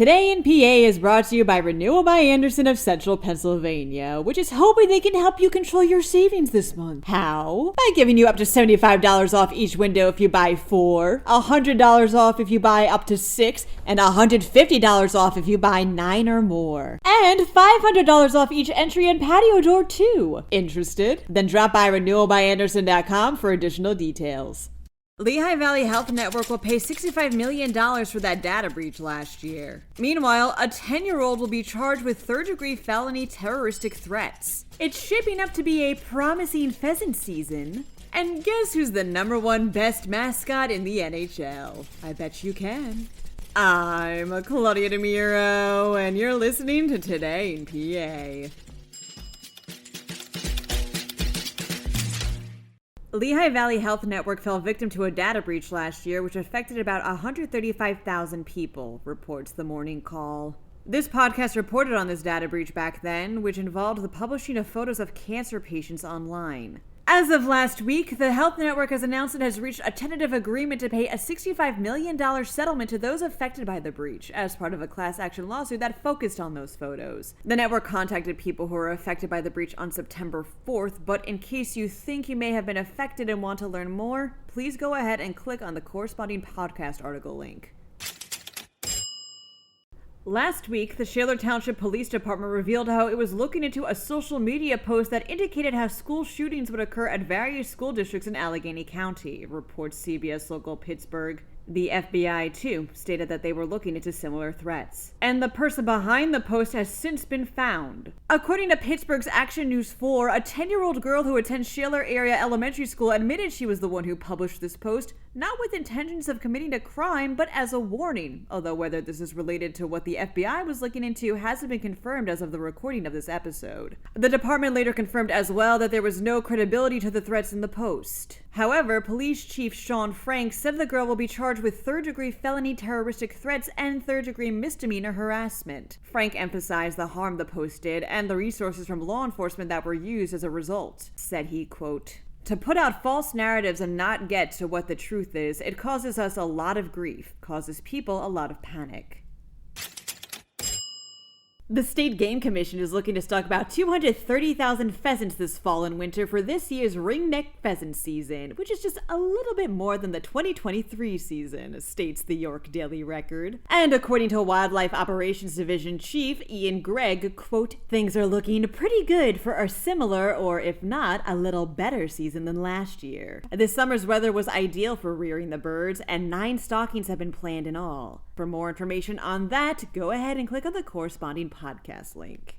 Today in PA is brought to you by Renewal by Andersen of Central Pennsylvania, which is hoping they can help you control your savings this month. How? By giving you up to $75 off each window if you buy 4, $100 off if you buy up to 6, and $150 off if you buy 9 or more. And $500 off each entry and patio door too. Interested? Then drop by renewalbyandersen.com for additional details. Lehigh Valley Health Network will pay $65 million for that data breach last year. Meanwhile, a 10-year-old will be charged with third-degree felony terroristic threats. It's shaping up to be a promising pheasant season. And guess who's the #1 best mascot in the NHL? I bet you can. I'm Claudia Dimuro, and you're listening to Today in PA. Lehigh Valley Health Network fell victim to a data breach last year, which affected about 135,000 people, reports The Morning Call. This podcast reported on this data breach back then, which involved the publishing of photos of cancer patients online. As of last week, the health network has announced it has reached a tentative agreement to pay a $65 million settlement to those affected by the breach as part of a class action lawsuit that focused on those photos. The network contacted people who were affected by the breach on September 4th, but in case you think you may have been affected and want to learn more, please go ahead and click on the corresponding podcast article link. Last week, the Shaler Township Police Department revealed how it was looking into a social media post that indicated how school shootings would occur at various school districts in Allegheny County, reports CBS Local Pittsburgh. The FBI, too, stated that they were looking into similar threats. And the person behind the post has since been found. According to Pittsburgh's Action News 4, a 10-year-old girl who attends Shaler Area Elementary School admitted she was the one who published this post, not with intentions of committing a crime, but as a warning. Although whether this is related to what the FBI was looking into hasn't been confirmed as of the recording of this episode. The department later confirmed as well that there was no credibility to the threats in the post. However, Police Chief Sean Frank said the girl will be charged with third-degree felony terroristic threats and third-degree misdemeanor harassment. Frank emphasized the harm the post did and the resources from law enforcement that were used as a result. Said he, quote, "To put out false narratives and not get to what the truth is, it causes us a lot of grief, causes people a lot of panic." The State Game Commission is looking to stock about 230,000 pheasants this fall and winter for this year's ringneck pheasant season, which is just a little bit more than the 2023 season, states the York Daily Record. And according to Wildlife Operations Division Chief Ian Gregg, quote, "Things are looking pretty good for a similar, or if not, a little better season than last year. This summer's weather was ideal for rearing the birds, and 9 stockings have been planned in all." For more information on that, go ahead and click on the corresponding podcast link.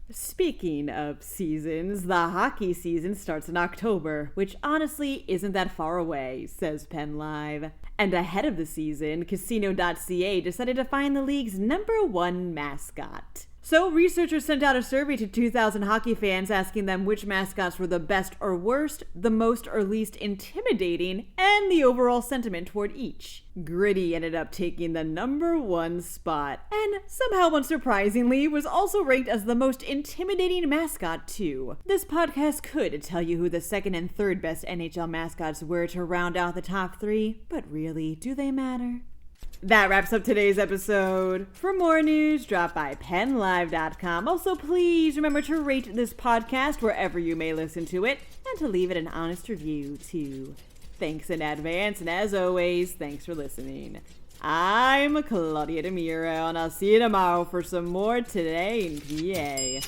Speaking of seasons, the hockey season starts in October, which honestly isn't that far away, says PennLive. And ahead of the season, Casino.ca decided to find the league's #1 mascot. So researchers sent out a survey to 2,000 hockey fans asking them which mascots were the best or worst, the most or least intimidating, and the overall sentiment toward each. Gritty ended up taking the #1 spot, and somehow unsurprisingly was also ranked as the most intimidating mascot too. This podcast could tell you who the second and third best NHL mascots were to round out the top 3, but really, do they matter? That wraps up today's episode. For more news, drop by PennLive.com. Also, please remember to rate this podcast wherever you may listen to it, and to leave it an honest review, too. Thanks in advance, and as always, thanks for listening. I'm Claudia Dimuro, and I'll see you tomorrow for some more Today in PA.